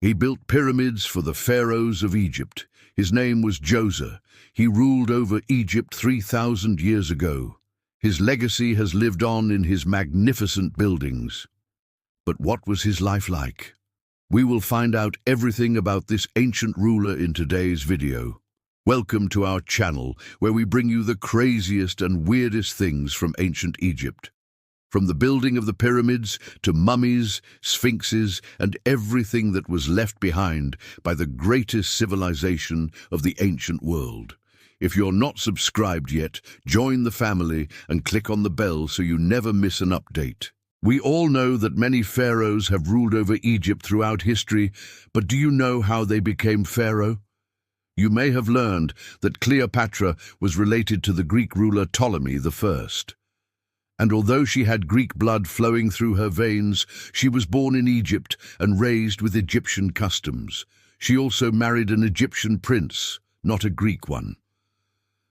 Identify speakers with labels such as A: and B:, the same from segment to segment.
A: He built pyramids for the pharaohs of Egypt. His name was Djoser. He ruled over Egypt 3,000 years ago. His legacy has lived on in his magnificent buildings. But what was his life like? We will find out everything about this ancient ruler in today's video. Welcome to our channel, where we bring you the craziest and weirdest things from ancient Egypt. From the building of the pyramids to mummies, sphinxes, and everything that was left behind by the greatest civilization of the ancient world. If you're not subscribed yet, join the family and click on the bell so you never miss an update. We all know that many pharaohs have ruled over Egypt throughout history, but do you know how they became pharaoh? You may have learned that Cleopatra was related to the Greek ruler Ptolemy I. And although she had Greek blood flowing through her veins, she was born in Egypt and raised with Egyptian customs. She also married an Egyptian prince, not a Greek one.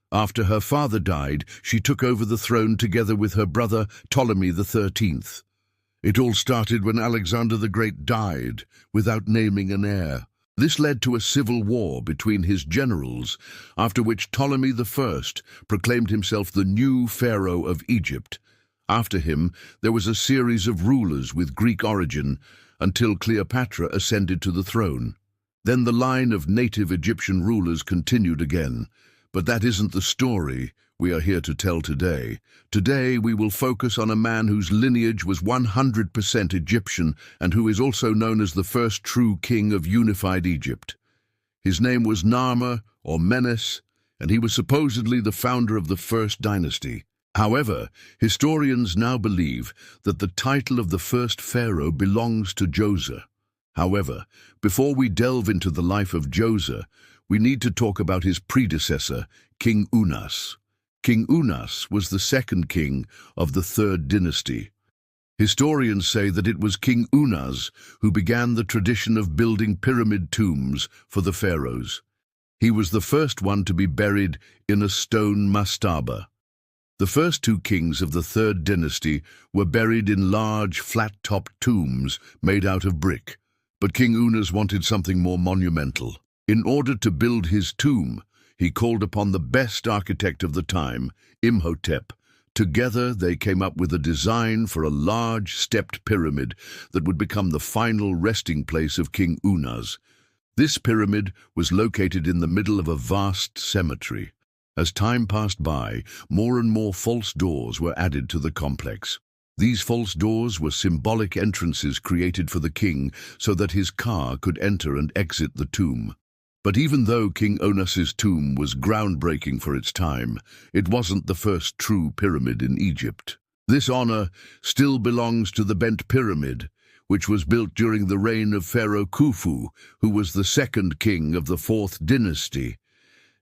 A: After her father died, she took over the throne together with her brother Ptolemy XIII. It all started when Alexander the Great died, without naming an heir. This led to a civil war between his generals, after which Ptolemy I proclaimed himself the new pharaoh of Egypt. After him, there was a series of rulers with Greek origin until Cleopatra ascended to the throne. Then the line of native Egyptian rulers continued again. But that isn't the story we are here to tell today. Today we will focus on a man whose lineage was 100% Egyptian and who is also known as the first true king of unified Egypt. His name was Narmer or Menes, and he was supposedly the founder of the first dynasty. However, historians now believe that the title of the first pharaoh belongs to Djoser. However, before we delve into the life of Djoser, we need to talk about his predecessor, King Unas. King Unas was the second king of the third dynasty. Historians say that it was King Unas who began the tradition of building pyramid tombs for the pharaohs. He was the first one to be buried in a stone mastaba. The first two kings of the third dynasty were buried in large, flat-topped tombs made out of brick. But King Unas wanted something more monumental. In order to build his tomb, he called upon the best architect of the time, Imhotep. Together they came up with a design for a large stepped pyramid that would become the final resting place of King Unas. This pyramid was located in the middle of a vast cemetery. As time passed by, more and more false doors were added to the complex. These false doors were symbolic entrances created for the king so that his car could enter and exit the tomb. But even though King Onas's tomb was groundbreaking for its time, it wasn't the first true pyramid in Egypt. This honor still belongs to the Bent Pyramid, which was built during the reign of Pharaoh Khufu, who was the second king of the fourth dynasty.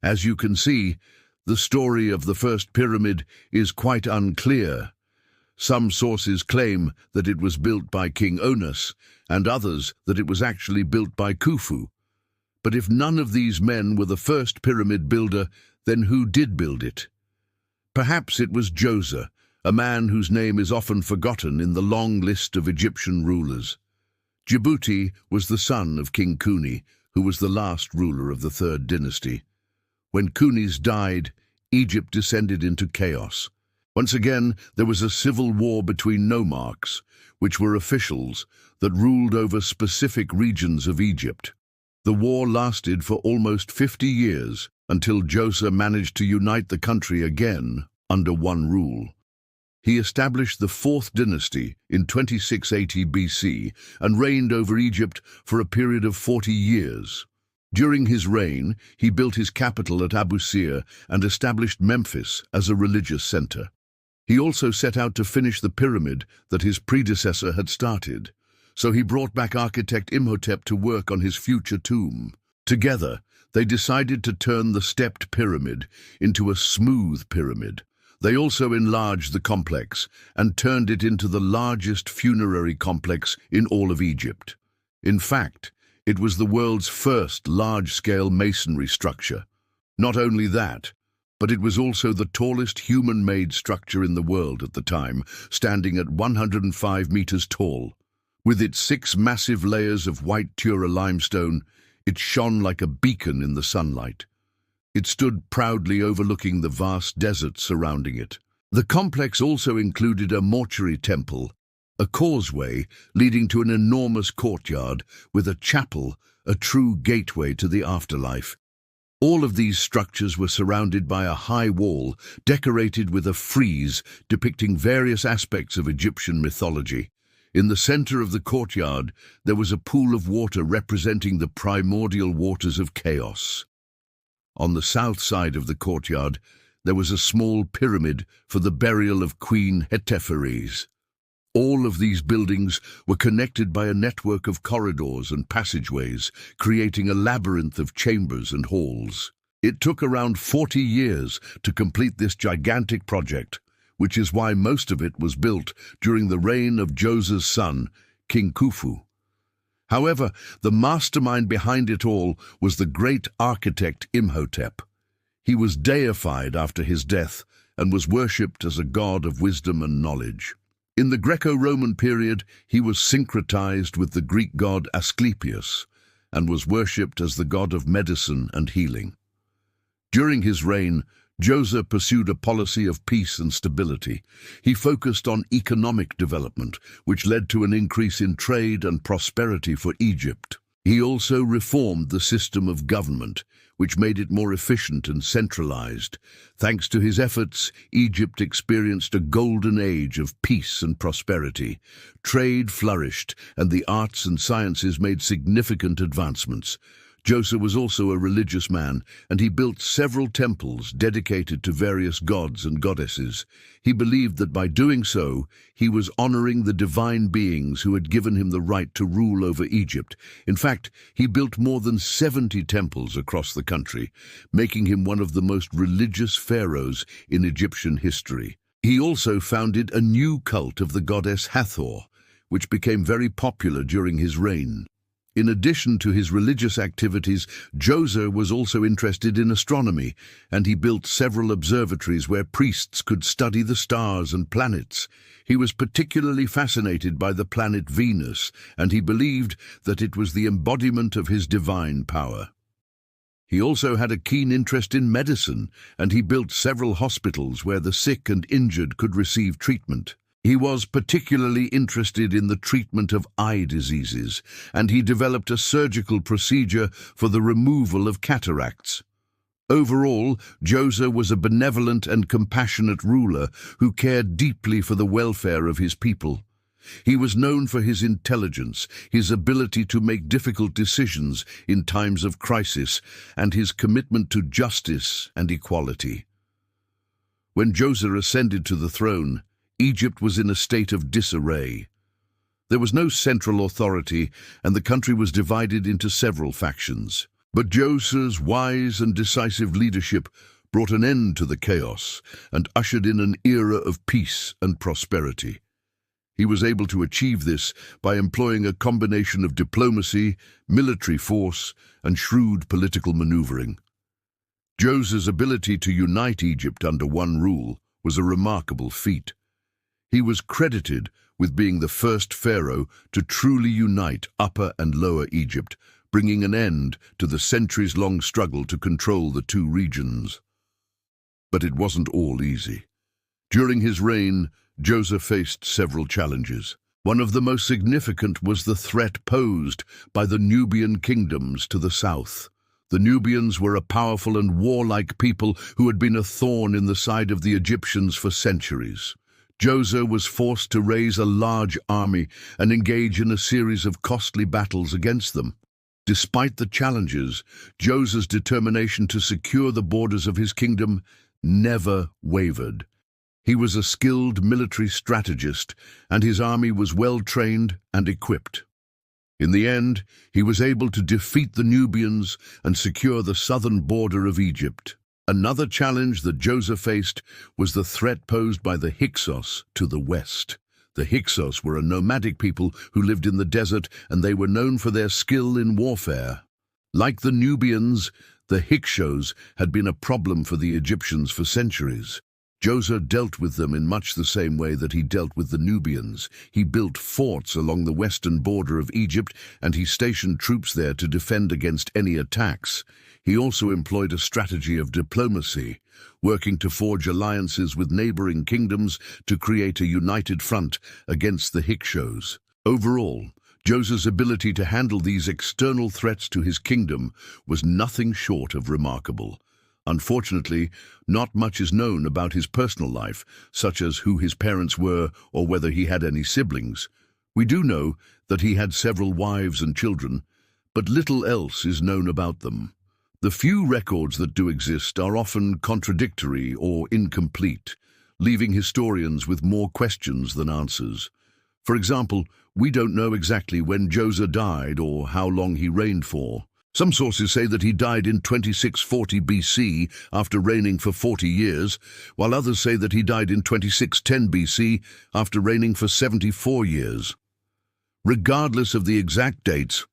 A: As you can see, the story of the first pyramid is quite unclear. Some sources claim that it was built by King Onas, and others that it was actually built by Khufu. But if none of these men were the first pyramid builder, then who did build it? Perhaps it was Djoser, a man whose name is often forgotten in the long list of Egyptian rulers. Djibouti was the son of King Kuni, who was the last ruler of the third dynasty. When Kunis died, Egypt descended into chaos. Once again, there was a civil war between nomarchs, which were officials that ruled over specific regions of Egypt. The war lasted for almost 50 years until Djoser managed to unite the country again under one rule. He established the fourth dynasty in 2680 BC and reigned over Egypt for a period of 40 years. During his reign, he built his capital at Abu Sir and established Memphis as a religious center. He also set out to finish the pyramid that his predecessor had started, so he brought back architect Imhotep to work on his future tomb. Together, they decided to turn the stepped pyramid into a smooth pyramid. They also enlarged the complex and turned it into the largest funerary complex in all of Egypt. In fact, it was the world's first large-scale masonry structure. Not only that, but it was also the tallest human-made structure in the world at the time, standing at 105 meters tall. With its 6 massive layers of white Tura limestone, it shone like a beacon in the sunlight. It stood proudly overlooking the vast desert surrounding it. The complex also included a mortuary temple, a causeway leading to an enormous courtyard with a chapel, a true gateway to the afterlife. All of these structures were surrounded by a high wall decorated with a frieze depicting various aspects of Egyptian mythology. In the center of the courtyard, there was a pool of water representing the primordial waters of chaos. On the south side of the courtyard, there was a small pyramid for the burial of Queen Hetepheres. All of these buildings were connected by a network of corridors and passageways, creating a labyrinth of chambers and halls. It took around 40 years to complete this gigantic project, which is why most of it was built during the reign of Djoser's son, King Khufu. However, the mastermind behind it all was the great architect Imhotep. He was deified after his death and was worshipped as a god of wisdom and knowledge. In the Greco-Roman period, he was syncretized with the Greek god Asclepius and was worshipped as the god of medicine and healing. During his reign, Djoser pursued a policy of peace and stability. He focused on economic development, which led to an increase in trade and prosperity for Egypt. He also reformed the system of government, which made it more efficient and centralized. Thanks to his efforts, Egypt experienced a golden age of peace and prosperity. Trade flourished, and the arts and sciences made significant advancements. Djoser was also a religious man, and he built several temples dedicated to various gods and goddesses. He believed that by doing so, he was honoring the divine beings who had given him the right to rule over Egypt. In fact, he built more than 70 temples across the country, making him one of the most religious pharaohs in Egyptian history. He also founded a new cult of the goddess Hathor, which became very popular during his reign. In addition to his religious activities, Djoser was also interested in astronomy, and he built several observatories where priests could study the stars and planets. He was particularly fascinated by the planet Venus, and he believed that it was the embodiment of his divine power. He also had a keen interest in medicine, and he built several hospitals where the sick and injured could receive treatment. He was particularly interested in the treatment of eye diseases, and he developed a surgical procedure for the removal of cataracts. Overall, Djoser was a benevolent and compassionate ruler who cared deeply for the welfare of his people. He was known for his intelligence, his ability to make difficult decisions in times of crisis, and his commitment to justice and equality. When Djoser ascended to the throne, Egypt was in a state of disarray. There was no central authority, and the country was divided into several factions. But Djoser's wise and decisive leadership brought an end to the chaos and ushered in an era of peace and prosperity. He was able to achieve this by employing a combination of diplomacy, military force, and shrewd political maneuvering. Djoser's ability to unite Egypt under one rule was a remarkable feat. He was credited with being the first pharaoh to truly unite Upper and Lower Egypt, bringing an end to the centuries-long struggle to control the two regions. But it wasn't all easy. During his reign, Djoser faced several challenges. One of the most significant was the threat posed by the Nubian kingdoms to the south. The Nubians were a powerful and warlike people who had been a thorn in the side of the Egyptians for centuries. Djoser was forced to raise a large army and engage in a series of costly battles against them. Despite the challenges, Djoser's determination to secure the borders of his kingdom never wavered. He was a skilled military strategist, and his army was well-trained and equipped. In the end, he was able to defeat the Nubians and secure the southern border of Egypt. Another challenge that Djoser faced was the threat posed by the Hyksos to the west. The Hyksos were a nomadic people who lived in the desert, and they were known for their skill in warfare. Like the Nubians, the Hyksos had been a problem for the Egyptians for centuries. Djoser dealt with them in much the same way that he dealt with the Nubians. He built forts along the western border of Egypt, and he stationed troops there to defend against any attacks. He also employed a strategy of diplomacy, working to forge alliances with neighboring kingdoms to create a united front against the Hyksos. Overall, Djoser's ability to handle these external threats to his kingdom was nothing short of remarkable. Unfortunately, not much is known about his personal life, such as who his parents were or whether he had any siblings. We do know that he had several wives and children, but little else is known about them. The few records that do exist are often contradictory or incomplete, leaving historians with more questions than answers. For example, we don't know exactly when Djoser died or how long he reigned for. Some sources say that he died in 2640 BC after reigning for 40 years, while others say that he died in 2610 BC after reigning for 74 years. Regardless of the exact dates,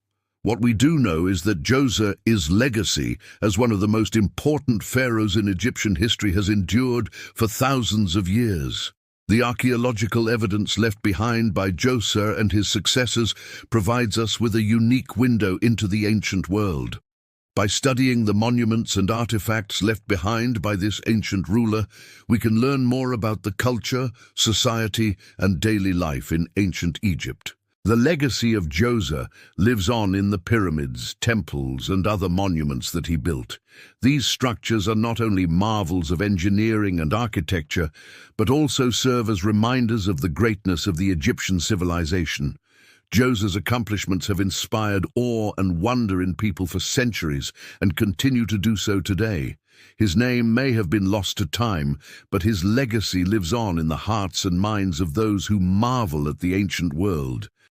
A: what we do know is that Djoser's legacy as one of the most important pharaohs in Egyptian history has endured for thousands of years. The archaeological evidence left behind by Djoser and his successors provides us with a unique window into the ancient world. By studying the monuments and artifacts left behind by this ancient ruler, we can learn more about the culture, society, and daily life in ancient Egypt. The legacy of Djoser lives on in the pyramids, temples, and other monuments that he built. These structures are not only marvels of engineering and architecture, but also serve as reminders of the greatness of the Egyptian civilization. Djoser's accomplishments have inspired awe and wonder in people for centuries and continue to do so today. His name may have been lost to time, but his legacy lives on in the hearts and minds of those who marvel at the ancient world.